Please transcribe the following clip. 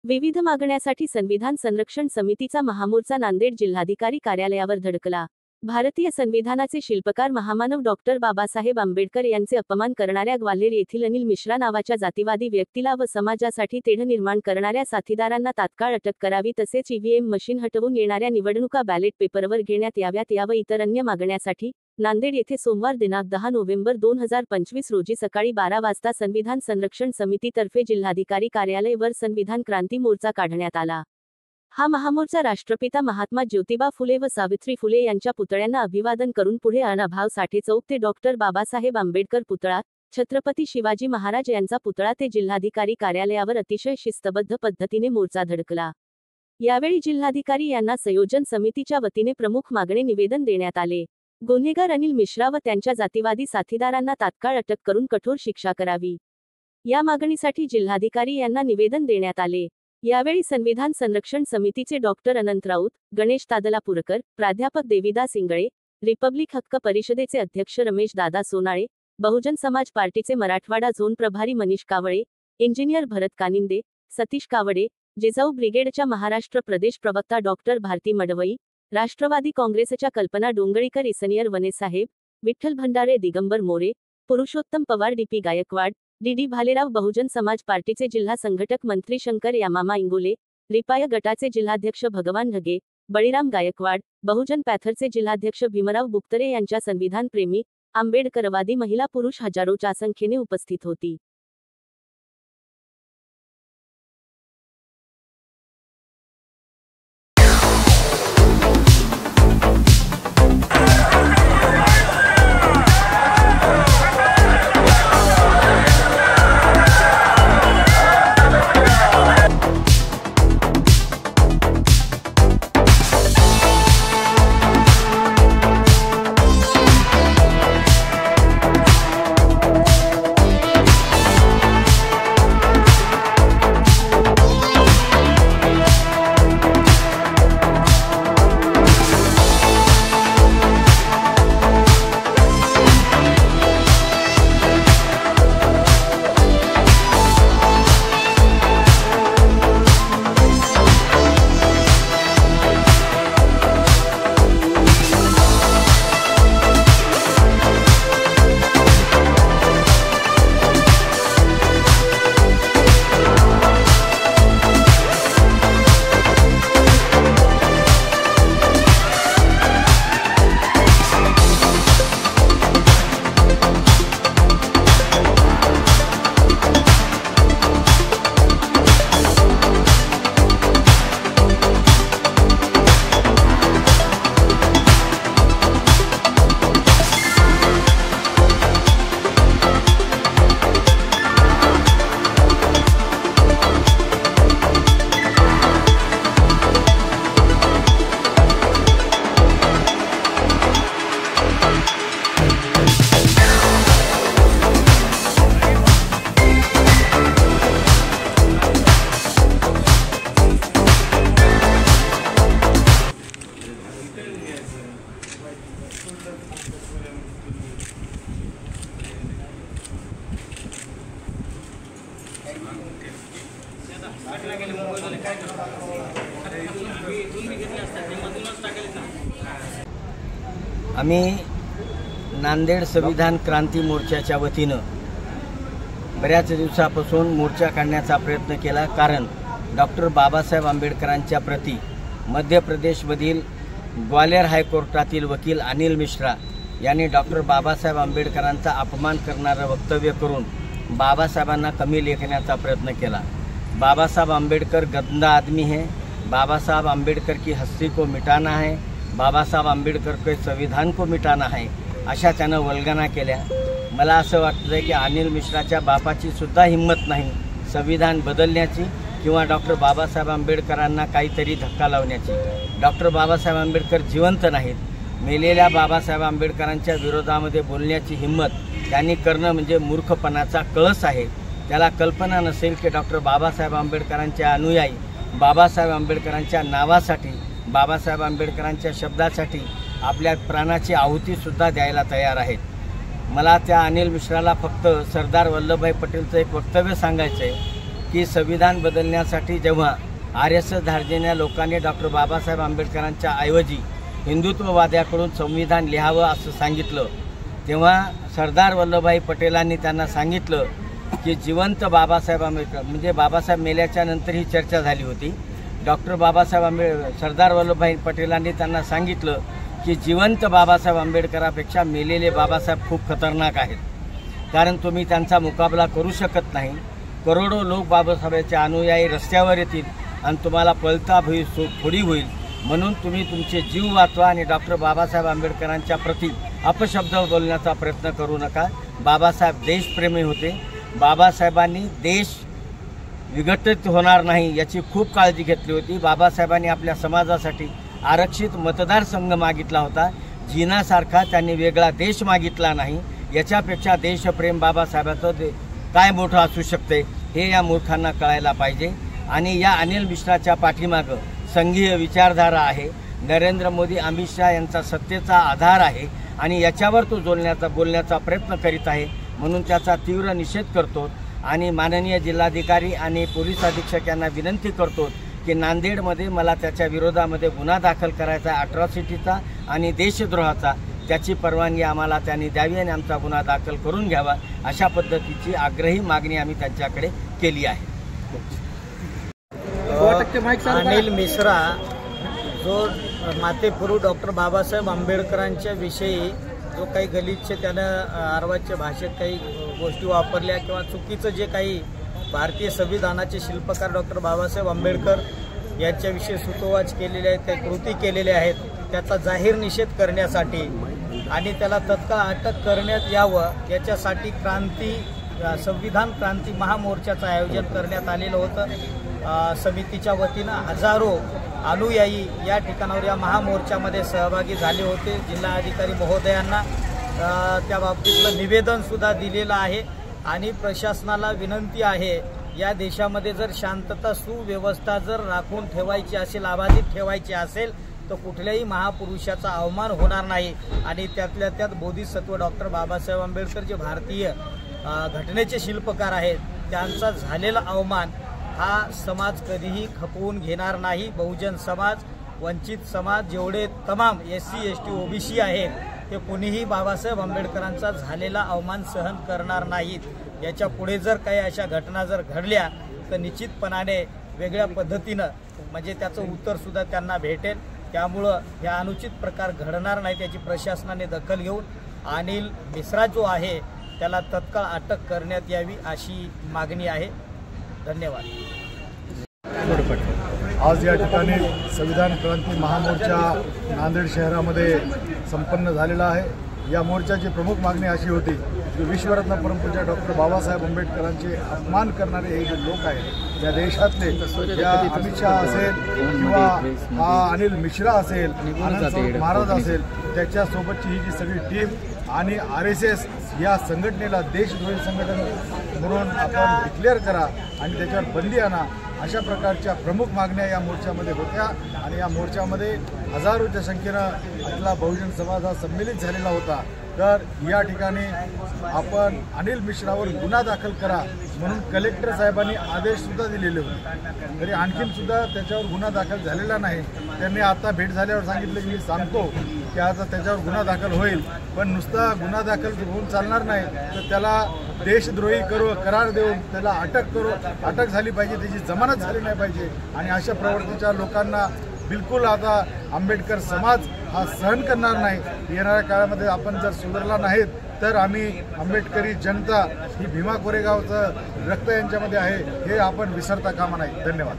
विविध मागण्यासाठी संविधान संरक्षण समितीचा महामोर्चा नांदेड जिल्हाधिकारी कार्यालयावर धडकला। भारतीय संविधानाचे शिल्पकार महामानव डॉक्टर बाबासाहेब आंबेडकर यांचे अपमान करणाऱ्या ग्वाल्हेर येथील अनिल मिश्रा नावाच्या जातीवादी व्यक्तीला व समाजासाठी तेढ निर्माण करणाऱ्या साथीदारांना तात्काळ अटक करावी, तसेच ईव्हीएम मशीन हटवून येणाऱ्या निवडणुका बॅलेट पेपरवर घेण्यात याव्यात व इतर अन्य मागण्यासाठी नांदेड येथे सोमवार दिनांक 10 नोव्हेंबर 2025 रोजी सकाळी 12 वाजता संविधान संरक्षण समितीतर्फे जिल्हाधिकारी कार्यालय वर संविधान क्रांती मोर्चा काढण्यात आला। हा महामोर्चा राष्ट्रपिता महात्मा ज्योतिबा फुले व सावित्री फुले यांच्या पुतळ्यांना अभिवादन करून पुढे अण्णाभाऊ साठे चौक ते डॉक्टर बाबासाहेब आंबेडकर पुतळा, छत्रपती शिवाजी महाराज यांचा पुतळा ते जिल्हाधिकारी कार्यालयावर अतिशय शिस्तबद्ध पद्धतीने मोर्चा धडकला। यावेळी जिल्हाधिकारी यांना संयोजन समितीच्या वतीने प्रमुख मागणे निवेदन देण्यात आले। गुन्हेगार अनिल मिश्रा व त्यांच्या जातीवादी साथीदारांना तात्काळ अटक करून कठोर शिक्षा करावी, या मागणीसाठी जिल्हाधिकारी यांना निवेदन देण्यात आले। यावेळी संविधान संरक्षण समितीचे डॉक्टर अनंत राऊत, गणेश तादलापूरकर, प्राध्यापक देविदास इंगळे, रिपब्लिक हक्क परिषदेचे अध्यक्ष रमेश दादा सोनाळे, बहुजन समाज पार्टीचे मराठवाडा झोन प्रभारी मनीष कावळे, इंजिनियर भरत कानिंदे, सतीश कावडे, जिजाऊ ब्रिगेडच्या महाराष्ट्र प्रदेश प्रवक्ता डॉक्टर भारती मडवई, राष्ट्रवादी काँग्रेसच्या कल्पना डोंगळीकर, इसनियर वनेसाहेब, विठ्ठल भंडारे, दिगंबर मोरे, पुरुषोत्तम पवार, डीपी गायकवाड, डीडी भालेराव, बहुजन समाज पार्टीचे जिल्हा संघटक मंत्री शंकर यामामा इंगोले, रिपाय गटाचे जिल्हाध्यक्ष भगवान ढगे, बळीराम गायकवाड, बहुजन पॅथरचे जिल्हाध्यक्ष भीमराव बुक्तरे यांच्या संविधान प्रेमी, आंबेडकरवादी महिला पुरुष हजारोच्या संख्येने उपस्थित होती। आम्ही नांदेड संविधान क्रांती मोर्चाच्या वतीनं बऱ्याच दिवसापासून मोर्चा काढण्याचा प्रयत्न केला, कारण डॉक्टर बाबासाहेब आंबेडकरांच्या प्रती मध्य प्रदेशमधील ग्वाल्हेर हायकोर्टातील वकील अनिल मिश्रा यांनी डॉक्टर बाबासाहेब आंबेडकरांचा अपमान करणारं वक्तव्य करून बाबासाहेबांना कमी लेखण्याचा प्रयत्न केला। बाबासाहेब आंबेडकर गंदा आदमी है, बाबासाहेब आंबेडकर की हस्ती को मिटाना है, बाबासाहेब आंबेडकर के संविधान को मिटाना है, अशा त्यानं वल्गना केल्या। मला असं वाटतं की अनिल मिश्राच्या बापाची सुद्धा हिंमत नाही संविधान बदलण्याची किंवा डॉक्टर बाबासाहेब आंबेडकरांना काहीतरी धक्का लावण्याची। डॉक्टर बाबासाहेब आंबेडकर जिवंत नाहीत, मेलेल्या बाबासाहेब आंबेडकरांच्या विरोधामध्ये बोलण्याची हिंमत त्यांनी करणं म्हणजे मूर्खपणाचा कळस आहे। त्याला कल्पना नसेल की डॉक्टर बाबासाहेब आंबेडकरांचे अनुयायी बाबासाहेब आंबेडकरांच्या नावासाठी, बाबासाहेब आंबेडकरांच्या शब्दासाठी आपल्या प्राणाची आहुतीसुद्धा द्यायला तयार आहेत। मला त्या अनिल मिश्राला फक्त सरदार वल्लभभाई पटेलचं एक वक्तव्य सांगायचं आहे की संविधान बदलण्यासाठी जेव्हा RSS धार्जिण्या लोकांनी डॉक्टर बाबासाहेब आंबेडकरांच्या ऐवजी हिंदुत्ववाद्याकडून संविधान लिहावं असं सांगितलं, तेव्हा सरदार वल्लभभाई पटेलांनी त्यांना सांगितलं की जिवंत बाबासाहेब आंबेडकर, म्हणजे बाबासाहेब मेल्याच्या नंतर ही चर्चा झाली होती, सरदार वल्लभभाई पटेलांनी त्यांना सांगितलं की जिवंत बाबासाहेब आंबेडकरापेक्षा मेलेले बाबासाहेब खूप खतरनाक आहेत, कारण तुम्ही त्यांचा मुकाबला करू शकत नाही. करोडो लोक बाबासाहेबांचे अनुयायी रस्त्यावर येतील आणि तुम्हाला पळता भुई थोडी होईल, म्हणून तुम्ही तुमचे जीव वाचवा आणि डॉक्टर बाबासाहेब आंबेडकरांच्या प्रति अपशब्द बोलण्याचा प्रयत्न करू नका. बाबासाहेब देशप्रेमी होते. बाबासाहेबांनी देश विघटित होणार नाही याची खूप काळजी घेतली होती. बाबासाहेबांनी आपल्या समाजासाठी आरक्षित मतदारसंघ मागितला होता. जीनासारखा त्यांनी वेगळा देश मागितला नाही. याच्यापेक्षा देशप्रेम बाबासाहेबाचं काय मोठं असू शकते हे या मूर्खांना कळायला पाहिजे. आणि या अनिल मिश्राच्या पाठीमागं संघीय विचारधारा आहे. नरेंद्र मोदी, अमित शहा यांचा सत्तेचा आधार आहे आणि याच्यावर तो बोलण्याचा प्रयत्न करीत आहे, म्हणून त्याचा तीव्र निषेध करतो. आणि माननीय जिल्हाधिकारी आणि पोलीस अधीक्षक यांना विनंती करतो की नांदेडमध्ये मला त्याच्या विरोधामध्ये गुन्हा दाखल करायचा, अट्रॉसिटीचा आणि देशद्रोहाचा, त्याची परवानगी आम्हाला त्यांनी द्यावी आणि आमचा गुन्हा दाखल करून घ्यावा, अशा पद्धतीची आग्रही मागणी आम्ही त्यांच्याकडे केली आहे. अनिल मिश्रा जो मातेपुरू डॉक्टर बाबासाहेब आंबेडकरांच्या विषयी जो काही गलिच्छ त्यानं अर्वाच्य भाषेत काही गोष्टी वापरल्या किंवा चुकीचं जे काही भारतीय संविधानाचे शिल्पकार डॉक्टर बाबासाहेब आंबेडकर यांच्याविषयी सुतोवाच केलेले आहेत, काही कृती केलेल्या आहेत, त्याचा जाहीर निषेध करण्यासाठी आणि त्याला तत्काळ अटक करण्यात यावं याच्यासाठी संविधान क्रांती महामोर्चाचं आयोजन करण्यात आलेलं होतं. समितीच्या वतीनं हजारो अनुयायी या ठिकाणावर या महामोर्चामध्ये सहभागी झाले होते. जिल्हाधिकारी महोदयांना त्या बाबतीतलं निवेदनसुद्धा दिलेलं आहे आणि प्रशासनाला विनंती आहे, या देशामध्ये जर शांतता सुव्यवस्था जर राखून ठेवायची असेल, अबाधित ठेवायची असेल तर कुठल्याही महापुरुषाचा अवमान होणार नाही. आणि त्यातल्या त्यात बोधिसत्व डॉक्टर बाबासाहेब आंबेडकर जे भारतीय घटनेचे शिल्पकार आहेत त्यांचा झालेला अवमान हा समाज कधीही खपवून घेणार नाही. बहुजन समाज, वंचित समाज, जेवढे तमाम SC ST OBC आहेत ते कोणीही बाबासाहेब आंबेडकरांचा झालेला अवमान सहन करणार नाहीत. याच्या पुढे जर काही अशा घटना जर घडल्या तर निश्चितपणाने वेगळ्या पद्धतीनं म्हणजे त्याचं उत्तरसुद्धा त्यांना भेटेल. त्यामुळं या अनुचित प्रकार घडणार नाही याची प्रशासनाने दखल घेऊन अनिल मिश्रा जो आहे त्याला तत्काळ अटक करण्यात यावी अशी मागणी आहे. धन्यवाद. आज या ठिकाणी संविधान क्रांती महामोर्चा नांदेड शहरामध्ये संपन्न झालेला आहे. या मोर्चाची प्रमुख मागणी अशी होती की विश्वरत्न परमपूज्य डॉक्टर बाबासाहेब आंबेडकरांचे अपमान करणारे हे जे लोक आहेत या देशातले, या अमित शहा असेल किंवा हा अनिल मिश्रा असेल, आनंद महाराज असेल, त्याच्यासोबतची ही जी सगळी टीम आणि RSS या संघटनेला देशद्रोही संघटन म्हणून आपण डिक्लेअर करा आणि त्याच्यावर बंदी आणा, अशा प्रकारच्या प्रमुख मागण्या या मोर्चामध्ये होत्या. आणि या मोर्चामध्ये हजारोच्या संख्येनं आपला बहुजन समाज हा संमेलित झालेला होता. तर या ठिकाणी आपण अनिल मिश्रावर गुन्हा दाखल करा म्हणून कलेक्टर साहेबांनी आदेशसुद्धा दिलेले होते, तरी आणखीनसुद्धा त्याच्यावर गुन्हा दाखल झालेला नाही. त्यांनी आता भेट झाल्यावर सांगितलं की मी सांगतो की आता त्याच्यावर गुन्हा दाखल होईल, पण नुसता गुन्हा दाखल होऊन चालणार नाही, तर त्याला देशद्रोही करार देऊन त्याला अटक झाली पाहिजे, त्याची जमानत झाली नाही पाहिजे. आणि अशा प्रवृत्तीच्या लोकांना बिलकुल आता आंबेडकर समाज हा सहन करणार नाही. येणाऱ्या काळामध्ये आपण जर सुधारला नाहीत तर आम्ही आंबेडकरी जनता ही भीमा कोरेगावचं रक्त यांच्यामध्ये आहे हे आपण विसरता कामा नाही. धन्यवाद.